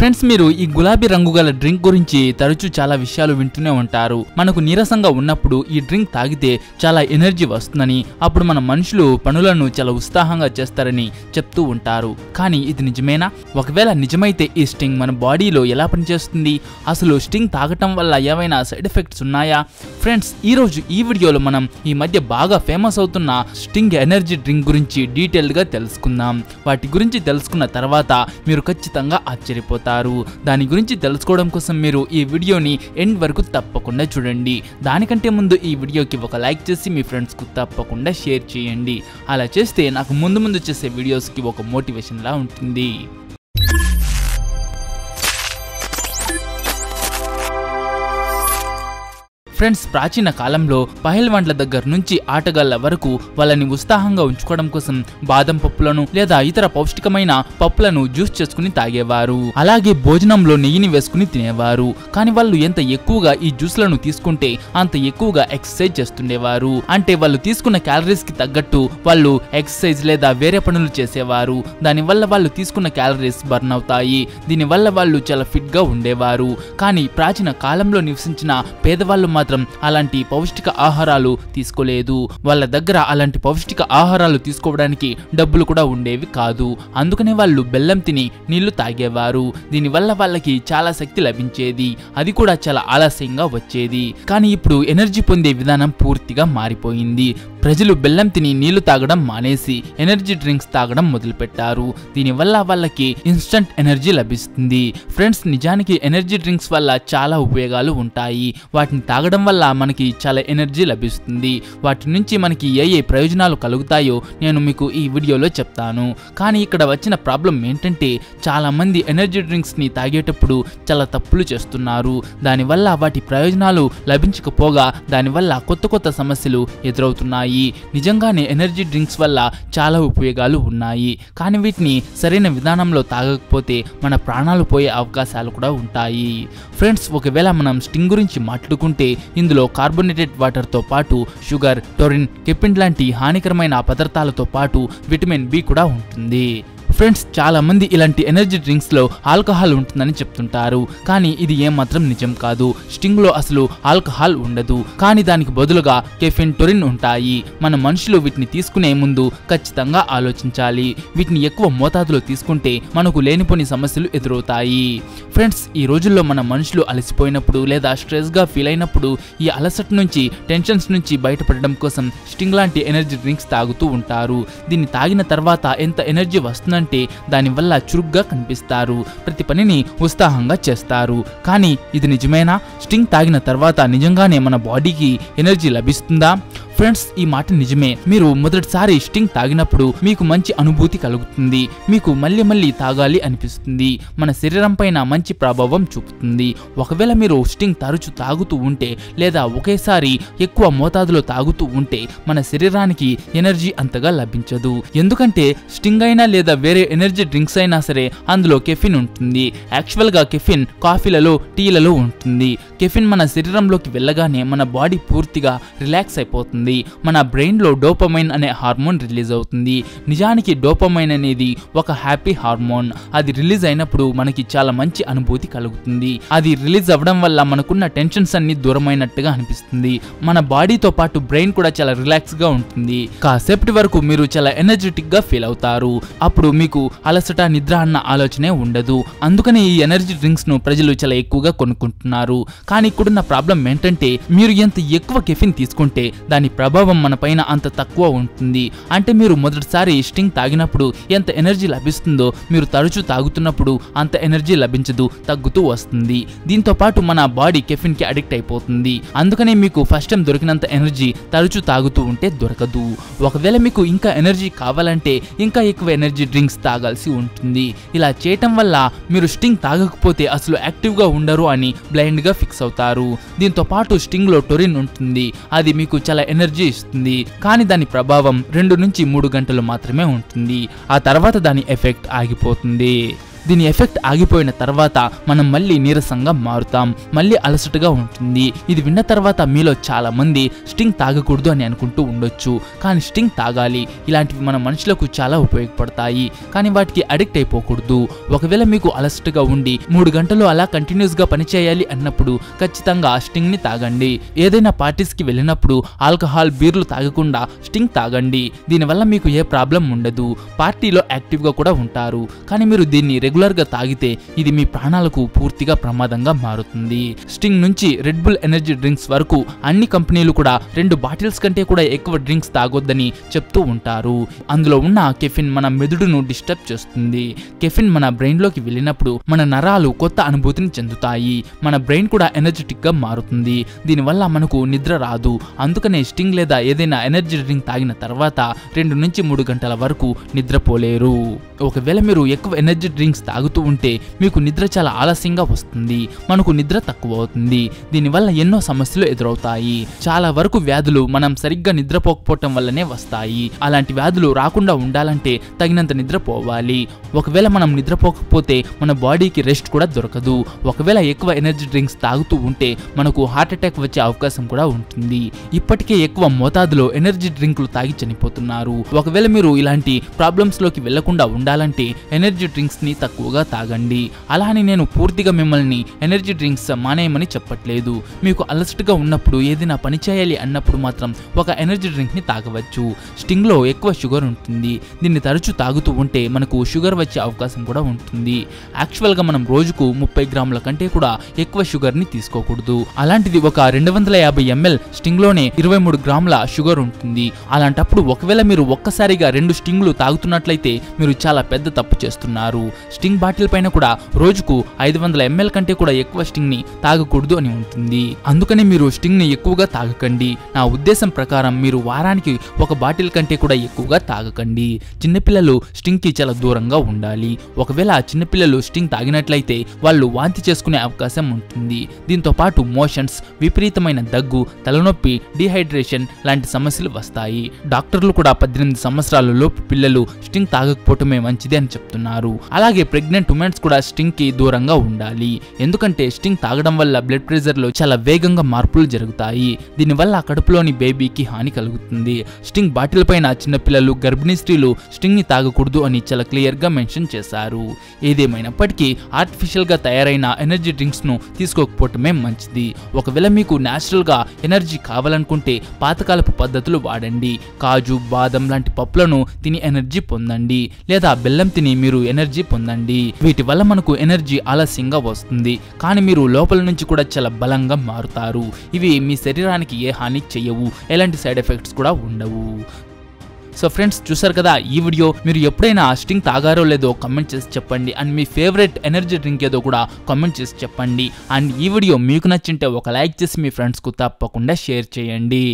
Friends, మీరు ఈ గులాబీ రంగు గల డ్రింక్ గురించి తరచూ చాలా విషయాలు వింటూనే ఉంటారు. మనకు నీరసంగా ఉన్నప్పుడు ఈ డ్రింక్ తాగితే చాలా ఎనర్జీ వస్తుందని, అప్పుడు మన మనుషులు పనులను చాలా ఉత్సాహంగా చేస్తారని చెప్తూ ఉంటారు. కానీ ఇది నిజమేనా? ఒకవేళ నిజమైతే ఈ స్టింగ్ మన బాడీలో ఎలా పనిచేస్తుంది? అసలు స్టింగ్ తాగటం వల్ల ఏవైనా సైడ్ ఎఫెక్ట్స్ ఉన్నాయా? ఫ్రెండ్స్, ఈరోజు ఈ వీడియోలో మనం ఈ మధ్య బాగా ఫేమస్ అవుతున్న స్టింగ్ ఎనర్జీ డ్రింక్ గురించి డీటెయిల్డ్గా తెలుసుకుందాం. వాటి గురించి తెలుసుకున్న తర్వాత మీరు ఖచ్చితంగా ఆశ్చర్యపోతారు. దాని గురించి తెలుసుకోవడం కోసం మీరు ఈ వీడియోని ఎండ్ వరకు తప్పకుండా చూడండి. దానికంటే ముందు ఈ వీడియోకి ఒక లైక్ చేసి మీ ఫ్రెండ్స్కు తప్పకుండా షేర్ చేయండి. అలా చేస్తే నాకు ముందు చేసే వీడియోస్కి ఒక మోటివేషన్ లా ఉంటుంది. ఫ్రెండ్స్, ప్రాచీన కాలంలో పహల్వాన్ల దగ్గర నుంచి ఆటగాళ్ల వరకు వాళ్ళని ఉత్సాహంగా ఉంచుకోవడం కోసం బాదం పప్పులను లేదా ఇతర పౌష్టికమైన పప్పులను జ్యూస్ చేసుకుని తాగేవారు. అలాగే భోజనంలో నెయ్యిని వేసుకుని తినేవారు. కానీ వాళ్ళు ఎంత ఎక్కువగా ఈ జ్యూస్లను తీసుకుంటే అంత ఎక్కువగా ఎక్సర్సైజ్ చేస్తుండేవారు. అంటే వాళ్ళు తీసుకున్న క్యాలరీస్ కి తగ్గట్టు వాళ్ళు ఎక్సర్సైజ్ లేదా వేరే పనులు చేసేవారు. దానివల్ల వాళ్ళు తీసుకున్న క్యాలరీస్ బర్న్ అవుతాయి. దీనివల్ల వాళ్ళు చాలా ఫిట్ గా ఉండేవారు. కానీ ప్రాచీన కాలంలో నివసించిన పేదవాళ్ళు మాత్రం అలాంటి పౌష్టిక ఆహారాలు తీసుకోలేదు. వాళ్ళ దగ్గర అలాంటి పౌష్టిక ఆహారాలు తీసుకోవడానికి డబ్బులు కూడా ఉండేవి కాదు. అందుకనే వాళ్ళు బెల్లం తిని నీళ్లు తాగేవారు. దీనివల్ల వాళ్ళకి చాలా శక్తి లభించేది. అది కూడా చాలా ఆలస్యంగా వచ్చేది. కానీ ఇప్పుడు ఎనర్జీ పొందే విధానం పూర్తిగా మారిపోయింది. ప్రజలు బెల్లం తిని నీళ్లు తాగడం మానేసి ఎనర్జీ డ్రింక్స్ తాగడం మొదలుపెట్టారు. దీనివల్ల వాళ్ళకి ఇన్స్టంట్ ఎనర్జీ లభిస్తుంది. ఫ్రెండ్స్, నిజానికి ఎనర్జీ డ్రింక్స్ వల్ల చాలా ఉపయోగాలు ఉంటాయి. వాటిని తాగడం వల్ల మనకి చాలా ఎనర్జీ లభిస్తుంది. వాటి నుంచి మనకి ఏ ప్రయోజనాలు కలుగుతాయో నేను మీకు ఈ వీడియోలో చెప్తాను. కానీ ఇక్కడ వచ్చిన ప్రాబ్లం ఏంటంటే చాలా మంది ఎనర్జీ డ్రింక్స్ ని తాగేటప్పుడు చాలా తప్పులు చేస్తున్నారు. దానివల్ల వాటి ప్రయోజనాలు లభించకపోగా దానివల్ల కొత్త సమస్యలు ఎదురవుతున్నాయి. నిజంగానే ఎనర్జీ డ్రింక్స్ వల్ల చాలా ఉపయోగాలు ఉన్నాయి. కానీ వీటిని సరైన విధానంలో తాగకపోతే మన ప్రాణాలు పోయే అవకాశాలు కూడా ఉంటాయి. ఫ్రెండ్స్, ఒకవేళ మనం స్టింగ్ గురించి మాట్లాడుకుంటే ఇందులో కార్బోనేటెడ్ వాటర్ తో పాటు షుగర్, టొరిన్, కెఫిన్ లాంటి హానికరమైన పదార్థాలతో పాటు విటమిన్ బి కూడా ఉంటుంది. ఫ్రెండ్స్, చాలా మంది ఇలాంటి ఎనర్జీ డ్రింక్స్ లో ఆల్కహాల్ ఉంటుందని చెప్తుంటారు. కానీ ఇది ఏమాత్రం నిజం కాదు. స్టింగ్ లో అసలు ఆల్కహాల్ ఉండదు. కానీ దానికి బదులుగా కెఫిన్, టొరిన్ ఉంటాయి. మన మనుషులు వీటిని తీసుకునే ముందు ఖచ్చితంగా ఆలోచించాలి. వీటిని ఎక్కువ మోతాదులో తీసుకుంటే మనకు లేనిపోని సమస్యలు ఎదురవుతాయి. ఫ్రెండ్స్, ఈ రోజుల్లో మన మనుషులు అలసిపోయినప్పుడు లేదా స్ట్రెస్ గా ఫీల్ అయినప్పుడు ఈ అలసట నుంచి, టెన్షన్స్ నుంచి బయటపడడం కోసం స్టింగ్ లాంటి ఎనర్జీ డ్రింక్స్ తాగుతూ ఉంటారు. దీన్ని తాగిన తర్వాత ఎంత ఎనర్జీ వస్తుందంటే దానివల్ల చురుగ్గా కనిపిస్తారు. ప్రతి పనిని ఉత్సాహంగా చేస్తారు. కానీ ఇది నిజమేనా? స్టింగ్ తాగిన తర్వాత నిజంగానే మన బాడీకి ఎనర్జీ లభిస్తుందా? ఫ్రెండ్స్, ఈ మాట నిజమే. మీరు మొదటిసారి స్టింగ్ తాగినప్పుడు మీకు మంచి అనుభూతి కలుగుతుంది. మీకు మళ్ళీ తాగాలి అనిపిస్తుంది. మన శరీరం పైన మంచి ప్రభావం చూపుతుంది. ఒకవేళ మీరు స్టింగ్ తరచు తాగుతూ ఉంటే లేదా ఒకేసారి ఎక్కువ మోతాదులో తాగుతూ ఉంటే మన శరీరానికి ఎనర్జీ అంతగా లభించదు. ఎందుకంటే స్టింగ్ అయినా లేదా వేరే ఎనర్జీ డ్రింక్స్ అయినా సరే అందులో కెఫిన్ ఉంటుంది. యాక్చువల్ గా కెఫిన్ కాఫీలలో, టీలలో ఉంటుంది. కెఫిన్ మన శరీరంలోకి వెళ్ళగానే మన బాడీ పూర్తిగా రిలాక్స్ అయిపోతుంది. మన బ్రెయిన్ లో డోపమైన్ అనే హార్మోన్ రిలీజ్ అవుతుంది. నిజానికి డోపమైన్ అనేది ఒక హ్యాపీ హార్మోన్. అది రిలీజ్ అయినప్పుడు మనకి చాలా మంచి అనుభూతి కలుగుతుంది. అది రిలీజ్ అవ్వడం వల్ల మనకున్న టెన్షన్స్ అన్ని దూరమైనట్టుగా అనిపిస్తుంది. మన బాడీతో పాటు బ్రెయిన్ కూడా చాలా రిలాక్స్ గా ఉంటుంది. కాసేపటి వరకు మీరు చాలా ఎనర్జెటిక్ గా ఫీల్ అవుతారు. అప్పుడు మీకు అలసట, నిద్ర అన్న ఆలోచనే ఉండదు. అందుకని ఈ ఎనర్జీ డ్రింక్స్ ను ప్రజలు చాలా ఎక్కువగా కొనుక్కుంటున్నారు. కానీ ఇక్కడున్న ప్రాబ్లం ఏంటంటే మీరు ఎంత ఎక్కువ కెఫిన్ తీసుకుంటే దాని ప్రభావం మన పైన అంత తక్కువ ఉంటుంది. అంటే మీరు మొదటిసారి స్టింగ్ తాగినప్పుడు ఎంత ఎనర్జీ లభిస్తుందో మీరు తరచూ తాగుతున్నప్పుడు అంత ఎనర్జీ లభించదు, తగ్గుతూ వస్తుంది. దీంతో పాటు మన బాడీ కెఫిన్ కి అడిక్ట్ అయిపోతుంది. అందుకనే మీకు ఫస్ట్ టైం దొరికినంత ఎనర్జీ తరచూ తాగుతూ ఉంటే దొరకదు. ఒకవేళ మీకు ఇంకా ఎనర్జీ కావాలంటే ఇంకా ఎక్కువ ఎనర్జీ డ్రింక్స్ తాగాల్సి ఉంటుంది. ఇలా చేయటం వల్ల మీరు స్టింగ్ తాగకపోతే అసలు యాక్టివ్ గా ఉండరు అని బ్లైండ్ గా ఫిక్స్ అవుతారు. దీంతో పాటు స్టింగ్ లో టొరిన్ ఉంటుంది. అది మీకు చాలా ఎనర్జీ ఇస్తుంది. కానీ దాని ప్రభావం 2 నుంచి 3 గంటలు మాత్రమే ఉంటుంది. ఆ తర్వాత దాని ఎఫెక్ట్ ఆగిపోతుంది. దీని ఎఫెక్ట్ ఆగిపోయిన తర్వాత మనం మళ్ళీ నీరసంగా మారుతాం, మళ్ళీ అలసటగా ఉంటుంది. ఇది విన్న తర్వాత మీలో చాలా మంది స్టింగ్ తాగకూడదు అని అనుకుంటూ ఉండొచ్చు, కానీ స్టింగ్ తాగాలి. ఇలాంటివి మన మనుషులకు చాలా ఉపయోగపడతాయి, కానీ వాటికి అడిక్ట్ అయిపోకూడదు. ఒకవేళ మీకు అలసటగా ఉండి 3 గంటలు అలా కంటిన్యూస్ గా పనిచేయాలి అన్నప్పుడు ఖచ్చితంగా స్టింగ్ ని తాగండి. ఏదైనా పార్టీస్ కి వెళ్ళినప్పుడు ఆల్కహాల్, బీర్లు తాగకుండా స్టింగ్ తాగండి. దీనివల్ల మీకు ఏ ప్రాబ్లం ఉండదు, పార్టీలో యాక్టివ్ గా కూడా ఉంటారు. కానీ మీరు దీన్ని రెగ్యులర్ గా తాగితే ఇది మీ ప్రాణాలకు పూర్తిగా ప్రమాదంగా మారుతుంది. స్టింగ్ నుంచి రెడ్ బుల్ ఎనర్జీ డ్రింక్స్ వరకు అన్ని కంపెనీలు కూడా 2 బాటిల్స్ కంటే కూడా ఎక్కువ డ్రింక్స్ తాగొద్దని చెప్తూ ఉంటారు. అందులో ఉన్న కెఫిన్ మన మెదడును డిస్టర్బ్ చేస్తుంది. కెఫిన్ మన బ్రెయిన్ లోకి వెళ్ళినప్పుడు మన నరాలు కొత్త అనుభూతిని చెందుతాయి, మన బ్రెయిన్ కూడా ఎనర్జెటిక్ గా మారుతుంది. దీనివల్ల మనకు నిద్ర రాదు. అందుకనే స్టింగ్ లేదా ఏదైనా ఎనర్జీ డ్రింక్ తాగిన తర్వాత 2 నుంచి 3 గంటల వరకు నిద్రపోలేరు. ఒకవేళ మీరు ఎక్కువ ఎనర్జీ డ్రింక్స్ తాగుతూ ఉంటే మీకు నిద్ర చాలా ఆలస్యంగా వస్తుంది, మనకు నిద్ర తక్కువ అవుతుంది. దీనివల్ల ఎన్నో సమస్యలు ఎదురవుతాయి. చాలా వరకు వ్యాధులు మనం సరిగ్గా నిద్రపోకపోవటం వల్లనే వస్తాయి. అలాంటి వ్యాధులు రాకుండా ఉండాలంటే తగినంత నిద్రపోవాలి. ఒకవేళ మనం నిద్రపోకపోతే మన బాడీకి రెస్ట్ కూడా దొరకదు. ఒకవేళ ఎక్కువ ఎనర్జీ డ్రింక్స్ తాగుతూ ఉంటే మనకు హార్ట్ అటాక్ వచ్చే అవకాశం కూడా ఉంటుంది. ఇప్పటికే ఎక్కువ మోతాదులో ఎనర్జీ డ్రింకులు తాగి చనిపోతున్నారు. ఒకవేళ మీరు ఇలాంటి ప్రాబ్లమ్స్ లోకి వెళ్లకుండా ఉండాలంటే ఎనర్జీ డ్రింక్స్ ని తక్కువగా తాగండి. అలా అని నేను పూర్తిగా మిమ్మల్ని ఎనర్జీ డ్రింక్స్ మానేయమని చెప్పట్లేదు. మీకు అలసటగా ఉన్నప్పుడు ఏదైనా పని చేయాలి అన్నప్పుడు మాత్రం ఒక ఎనర్జీ డ్రింక్ ని తాగవచ్చు. స్టింగ్ లో ఎక్కువ షుగర్ ఉంటుంది. దీన్ని తరచూ తాగుతూ ఉంటే మనకు షుగర్ వచ్చే అవకాశం కూడా ఉంటుంది. యాక్చువల్ గా మనం రోజుకు 30 గ్రాముల కంటే కూడా ఎక్కువ షుగర్ ని తీసుకోకూడదు. అలాంటిది ఒక 250 ml స్టింగ్ లోనే 23 గ్రాముల షుగర్ ఉంటుంది. అలాంటప్పుడు ఒకవేళ మీరు ఒక్కసారిగా 2 స్టింగ్లు తాగుతున్నట్లయితే మీరు చాలా పెద్ద తప్పు చేస్తున్నారు. స్టింగ్ బాటిల్ పైన కూడా రోజుకు 500 ml కంటే కూడా ఎక్కువ స్టింగ్ ని తాగకూడదు అని ఉంటుంది. అందుకని మీరు స్టింగ్ ని ఎక్కువగా తాగకండి. నా ఉద్దేశం ప్రకారం మీరు వారానికి 1 బాటిల్ కంటే కూడా ఎక్కువగా తాగకండి. చిన్నపిల్లలు స్టింగ్ కి చాలా దూరంగా ఉండాలి. ఒకవేళ ఆ చిన్నపిల్లలు స్టింగ్ తాగినట్లయితే వాళ్ళు వాంతి చేసుకునే అవకాశం ఉంటుంది. దీంతో పాటు మోషన్స్, విపరీతమైన దగ్గు, తలనొప్పి, డిహైడ్రేషన్ లాంటి సమస్యలు వస్తాయి. డాక్టర్లు కూడా 18 సంవత్సరాల లోపు పిల్లలు స్టింగ్ తాగకపోవటమే మంచిది అని చెప్తున్నారు. అలాగే ప్రెగ్నెంట్ ఉమెన్స్ కూడా స్టింగ్ కి దూరంగా ఉండాలి. ఎందుకంటే స్టింగ్ తాగడం వల్ల బ్లడ్ ప్రెషర్ లో చాలా వేగంగా మార్పులు జరుగుతాయి. దీనివల్ల కడుపులోని బేబీకి హాని కలుగుతుంది. స్టింగ్ బాటిల్ పైన చిన్నపిల్లలు, గర్భిణీ స్త్రీలు స్టింగ్ ని తాగకూడదు అని చాలా క్లియర్ గా మెన్షన్ చేశారు. ఏదేమైనప్పటికీ ఆర్టిఫిషియల్ గా తయారైన ఎనర్జీ డ్రింక్స్ ను తీసుకోకపోవటమే మంచిది. ఒకవేళ మీకు నేచురల్ గా ఎనర్జీ కావాలనుకుంటే పాతకాలపు పద్ధతులు వాడండి. కాజు, బాదం లాంటి పప్పులను తిని ఎనర్జీ పొందండి, లేదా బెల్లం తిని మీరు ఎనర్జీ పొందండి. వీటి వల్ల మనకు ఎనర్జీ ఆలస్యంగా వస్తుంది, కానీ మీరు లోపల నుంచి కూడా చాలా బలంగా మారుతారు. ఇవి మీ శరీరానికి ఏ హాని చెయ్యవు, ఎలాంటి సైడ్ ఎఫెక్ట్స్ కూడా ఉండవు. సో ఫ్రెండ్స్, చూసారు కదా ఈ వీడియో. మీరు ఎప్పుడైనా స్టింగ్ తాగారో లేదో కమెంట్ చేసి చెప్పండి. And me favourite energy drink ఏదో కూడా కమెంట్ చేసి చెప్పండి. అండ్ ఈ వీడియో మీకు నచ్చింటే ఒక లైక్ చేసి మీ ఫ్రెండ్స్కు తప్పకుండా షేర్ చేయండి.